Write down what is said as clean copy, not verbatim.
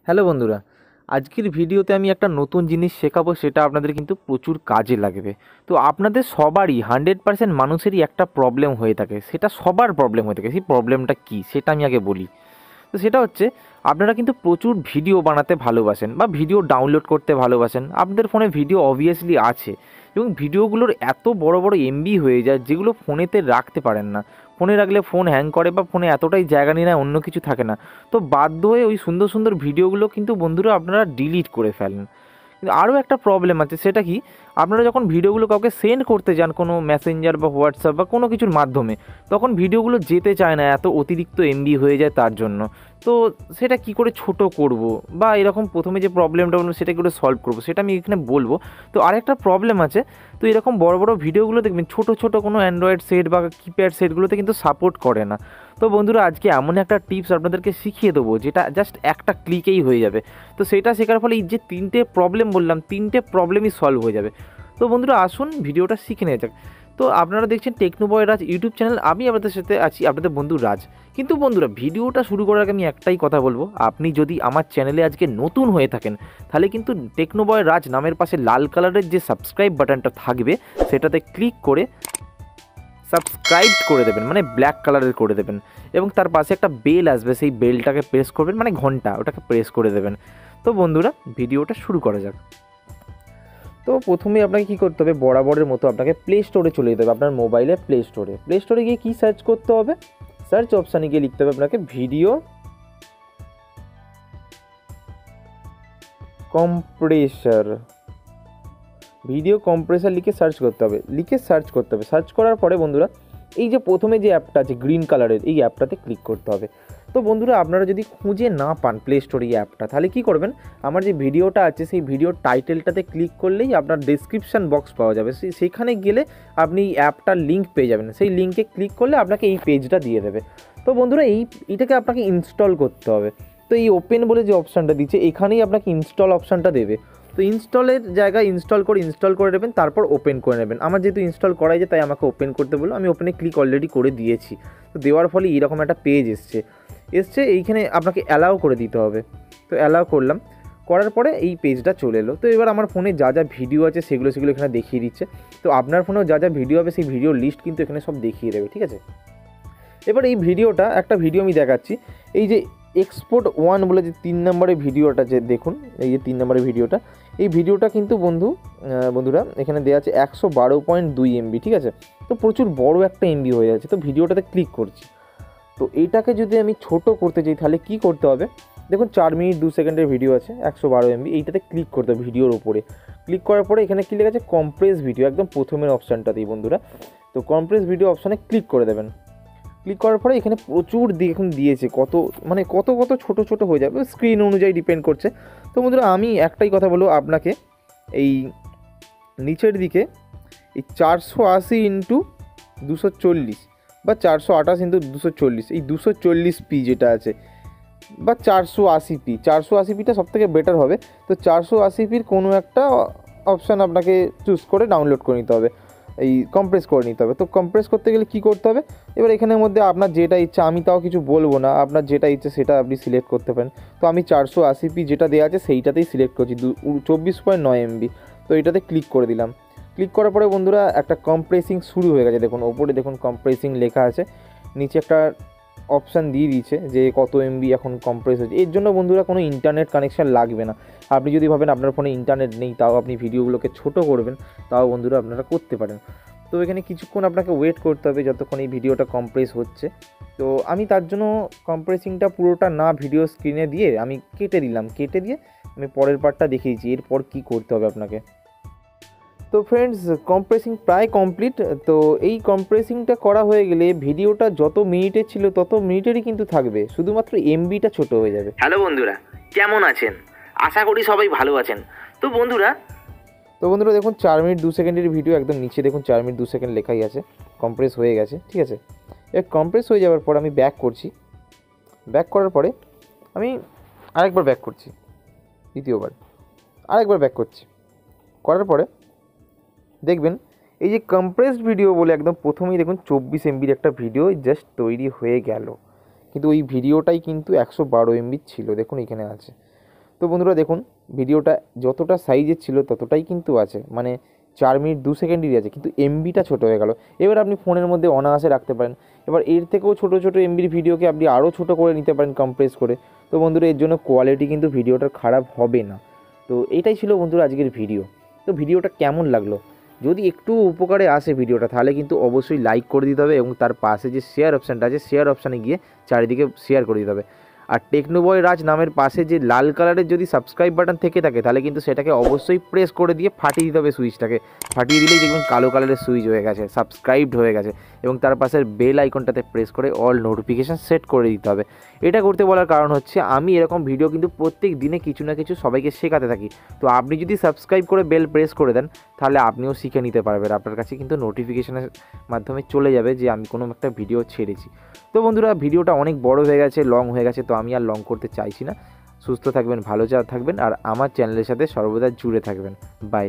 Hello বন্ধুরা, আজকের ভিডিওতে আমি একটা নতুন জিনিস শেখাবো, সেটা আপনাদের কিন্তু প্রচুর কাজে লাগবে। তো আপনাদের সবারই 100% মানুষেরই একটা প্রবলেম হয়ে থাকে, সেটা সবার প্রবলেম হয়ে থাকে। সেই প্রবলেমটা কী সেটা আমি আগে বলি। তো সেটা হচ্ছে, আপনারা কিন্তু প্রচুর ভিডিও বানাতে ভালোবাসেন বা ভিডিও ডাউনলোড করতে ভালোবাসেন। আপনাদের ফোনে ভিডিও অবভিয়াসলি আছে এবং ভিডিওগুলোর এত বড় বড় এমবি হয়ে যায় যেগুলো ফোনেতে রাখতে পারেন না। ফোনে রাখলে ফোন হ্যাং করে বা ফোনে এতটাই জায়গা নিয়ে নেয়, অন্য কিছু থাকে না। তো বাধ্য হয়ে ওই সুন্দর সুন্দর ভিডিওগুলো কিন্তু বন্ধুরা আপনারা ডিলিট করে ফেলেন। কিন্তু আরও একটা প্রবলেম আছে, সেটা কি, আপনারা যখন ভিডিওগুলো কাউকে সেন্ড করতে যান কোনো মেসেঞ্জার বা হোয়াটসঅ্যাপ বা কোনো কিছুর মাধ্যমে, তখন ভিডিওগুলো যেতে চায় না, এত অতিরিক্ত এমবি হয়ে যায় তার জন্য। তো সেটা কি করে ছোট করব, বা এরকম প্রথমে যে প্রবলেমটা বলবো সেটা কি করে সলভ করব, সেটা আমি এখানে বলবো। তো আরেকটা প্রবলেম আছে, তো এরকম বড় বড় ভিডিওগুলো দেখবেন ছোট ছোট কোনো অ্যান্ড্রয়েড সেট বা কিপ্যাড সেটগুলোতে কিন্তু সাপোর্ট করে না। তো বন্ধুরা, আজকে এমন একটা টিপস আপনাদেরকে শিখিয়ে দেবো যেটা জাস্ট একটা ক্লিকেই হয়ে যাবে। তো সেটা শেখার ফলে এই যে তিনটে প্রবলেম বললাম, তিনটে প্রবলেমই সলভ হয়ে যাবে। তো বন্ধুরা আসুন ভিডিওটা শিখে নেওয়া যাক। তো আপনারা দেখছেন টেকনোবয় রাজ ইউটিউব চ্যানেল, আমি আপনাদের সাথে আছি, আপনাদের বন্ধু রাজ। কিন্তু বন্ধুরা, ভিডিওটা শুরু করার আগে আমি একটাই কথা বলবো, আপনি যদি আমার চ্যানেলে আজকে নতুন হয়ে থাকেন, তাহলে কিন্তু টেকনোবয় রাজ নামের পাশে লাল কালারের যে সাবস্ক্রাইব বাটনটা থাকবে সেটাতে ক্লিক করে সাবস্ক্রাইব করে দেবেন, মানে ব্ল্যাক কালারের করে দেবেন। এবং তার পাশে একটা বেল আসবে, সেই বেলটাকে প্রেস করবেন, মানে ঘন্টা, ওটাকে প্রেস করে দেবেন। তো বন্ধুরা, ভিডিওটা শুরু করা যাক। তো প্রথমে আপনাকে কী করতে হবে, বরাবরের মতো আপনাকে প্লে স্টোরে চলে যেতে হবে, আপনার মোবাইলে প্লে স্টোরে গিয়ে কী সার্চ করতে হবে, সার্চ অপশানে গিয়ে লিখতে হবে আপনাকে ভিডিও কম্প্রেসার। লিখে সার্চ করতে হবে, সার্চ করার পরে বন্ধুরা, এই যে প্রথমে যে অ্যাপটা আছে গ্রিন কালারের, এই অ্যাপটাতে ক্লিক করতে হবে। তো বন্ধুরা, আপনারা যদি খুঁজে না পান প্লে স্টোরে এই অ্যাপটা, তাহলে কী করবেন, আমার যে ভিডিওটা আছে সেই ভিডিওর টাইটেলটাতে ক্লিক করলেই আপনার ডেসক্রিপশান বক্স পাওয়া যাবে, সেখানে গেলে আপনি এই অ্যাপটার লিঙ্ক পেয়ে যাবেন। সেই লিঙ্কে ক্লিক করলে আপনাকে এই পেজটা দিয়ে দেবে। তো বন্ধুরা, এইটাকে আপনাকে ইনস্টল করতে হবে। তো এই ওপেন বলে যে অপশানটা দিচ্ছে, এখানেই আপনাকে ইনস্টল অপশানটা দেবে। তো ইনস্টলের জায়গায় ইনস্টল করে নেবেন, তারপর ওপেন করে নেবেন। আমার যেহেতু ইনস্টল করাই যায়, তাই আমাকে ওপেন করতে বললো, আমি ওপেনে ক্লিক অলরেডি করে দিয়েছি। তো দেওয়ার ফলে এইরকম একটা পেজ এসছে এইখানে আপনাকে অ্যালাউ করে দিতে হবে। তো অ্যালাউ করলাম, করার পরে এই পেজটা চলে এলো। তো এবার আমার ফোনে যা যা ভিডিও আছে সেগুলো এখানে দেখিয়ে দিচ্ছে। তো আপনার ফোনেও যা যা ভিডিও হবে সেই ভিডিওর লিস্ট কিন্তু এখানে সব দেখিয়ে দেবে, ঠিক আছে। এবার এই একটা ভিডিও আমি দেখাচ্ছি। এই যে এক্সপোর্ট 1 বলে যে 3 নম্বরের ভিডিওটা, যে দেখুন এই যে 3 নম্বরের ভিডিওটা, এই ভিডিওটা কিন্তু বন্ধুরা এখানে দেওয়া আছে 112.2 এমবি, ঠিক আছে। তো প্রচুর বড় একটা এমবি হয়ে যাচ্ছে। তো ভিডিওটাতে ক্লিক করছি। তো এইটাকে যদি আমি ছোট করতে চাই, তাহলে কি করতে হবে, দেখুন 4 মিনিট 2 সেকেন্ডের ভিডিও আছে, 112 এমবি, এইটাতে ক্লিক করতে হবে ভিডিওর ওপরে। ক্লিক করার পরে এখানে কি লেখা আছে, কম্প্রেস ভিডিও, একদম প্রথমের অপশানটাতেই বন্ধুরা। তো কম্প্রেস ভিডিও অপশানে ক্লিক করে দেবেন। ক্লিক করার পরে এখানে প্রচুর দেখুন দিয়েছে, কত ছোট ছোট হয়ে যাবে, স্ক্রিন অনুযায়ী ডিপেন্ড করছে। তো বন্ধুরা, আমি একটাই কথা বলবো আপনাকে, এই নিচের দিকে এই 480 ইন্টু 240 বা 428 ইন্টু 240, এই 240p যেটা আছে, বা 480p, 480pটা সবথেকে বেটার হবে। তো 480pর কোনো একটা অপশান আপনাকে চুজ করে ডাউনলোড করে নিতে হবে, এই কম্প্রেস করে নিতে হবে। তো কম্প্রেস করতে গেলে কী করতে হবে, এবার এখানের মধ্যে আপনার যেটা ইচ্ছা, আমি তাও কিছু বলবো না, আপনার যেটা ইচ্ছে সেটা আপনি সিলেক্ট করতে পারেন। তো আমি 480p যেটা দেওয়া আছে সেইটাতেই সিলেক্ট করছি, 24.9 এমবি। তো এটাতে ক্লিক করে দিলাম। ক্লিক করার পরে বন্ধুরা একটা কম্প্রেসিং শুরু হয়ে গেছে, দেখুন ওপরে দেখুন কম্প্রেসিং লেখা আছে, নিচে একটা অপশান দিয়ে দিয়েছে যে কত এমবি এখন কম্প্রেস হচ্ছে। এর জন্য বন্ধুরা কোনো ইন্টারনেট কানেকশান লাগবে না। আপনি যদি ভাবেন আপনার ফোনে ইন্টারনেট নেই, তাও আপনি ভিডিওগুলোকে ছোট করবেন, তাও বন্ধুরা আপনারা করতে পারেন। তো এখানে কিছুক্ষণ আপনাকে ওয়েট করতে হবে যতক্ষণ এই ভিডিওটা কম্প্রেস হচ্ছে। তো আমি তার জন্য কম্প্রেসিংটা পুরোটা না ভিডিও স্ক্রিনে দিয়ে আমি কেটে দিয়ে আমি পরের পার্টটা দেখিয়েছি, এরপর কি করতে হবে আপনাকে। তো ফ্রেন্ডস, কম্প্রেসিং প্রায় কমপ্লিট। তো এই কম্প্রেসিংটা করা হয়ে গেলে ভিডিওটা যত মিনিটের ছিল তত মিনিটেরই কিন্তু থাকবে, শুধুমাত্র এমবিটা ছোট হয়ে যাবে। হ্যালো বন্ধুরা, কেমন আছেন? আশা করি সবাই ভালো আছেন। তো বন্ধুরা দেখুন 4 মিনিট 2 সেকেন্ডের ভিডিও, একদম নিচে দেখুন 4 মিনিট 2 সেকেন্ড লেখাই আছে, কম্প্রেস হয়ে গেছে, ঠিক আছে। এবার কম্প্রেস হয়ে যাওয়ার পর আমি ব্যাক করছি। ব্যাক করার পরে আমি আরেকবার ব্যাক করছি, দ্বিতীয়বার আরেকবার ব্যাক করছি। করার পরে দেখবেন এই যে কম্প্রেসড ভিডিও বলে একদম প্রথমেই দেখুন 24 এমবির একটা ভিডিও জাস্ট তৈরি হয়ে গেল, কিন্তু ওই ভিডিওটাই কিন্তু 112 এমবি ছিল, দেখুন এখানে আছে। তো বন্ধুরা দেখুন, ভিডিওটা যতটা সাইজের ছিল ততটাই কিন্তু আছে, মানে 4 মিনিট 2 সেকেন্ডেরই আছে, কিন্তু এমবিটা ছোটো হয়ে গেল। এবার আপনি ফোনের মধ্যে অনায়াসে রাখতে পারেন। এবার এর থেকেও ছোটো ছোটো এমবির ভিডিওকে আপনি আরও ছোটো করে নিতে পারেন কম্প্রেস করে। তো বন্ধুরা এর জন্য কোয়ালিটি কিন্তু ভিডিওটার খারাপ হবে না। তো এটাই ছিল বন্ধুরা আজকের ভিডিও। তো ভিডিওটা কেমন লাগলো, যদি একটু উপকারে আসে ভিডিওটা, তাহলে কিন্তু অবশ্যই লাইক করে দিতে হবে এবং তার পাশে যে শেয়ার অপশানটা আছে শেয়ার অপশানে গিয়ে চারিদিকে শেয়ার করে দিতে হবে। আর টেকনোবয় রাজ নামের পাশে যে লাল কালারের যদি সাবস্ক্রাইব বাটন থেকে থাকে তাহলে কিন্তু সেটাকে অবশ্যই প্রেস করে দিয়ে ফাটিয়ে দিতে হবে, সুইচটাকে ফাটিয়ে দিলেই দেখবেন কালো কালারের সুইচ হয়ে গেছে, সাবস্ক্রাইবড হয়ে গেছে। এবং তার পাশের বেল আইকনটাতে প্রেস করে অল নোটিফিকেশান সেট করে দিতে হবে। এটা করতে বলার কারণ হচ্ছে আমি এরকম ভিডিও কিন্তু প্রত্যেক দিনে কিছু না কিছু সবাইকে শেখাতে থাকি। তো আপনি যদি সাবস্ক্রাইব করে বেল প্রেস করে দেন তাহলে আপনিও শিখে নিতে পারবেন, আপনার কাছে কিন্তু নোটিফিকেশানের মাধ্যমে চলে যাবে যে আমি কোনো একটা ভিডিও ছেড়েছি। তো বন্ধুরা ভিডিওটা অনেক বড় হয়ে গেছে, লং হয়ে গেছে, তো আমি আর লং করতে চাইছি না। সুস্থ থাকবেন, ভালো থাকবেন, আর আমার চ্যানেলের সাথে সর্বদা জুড়ে থাকবেন। বাই।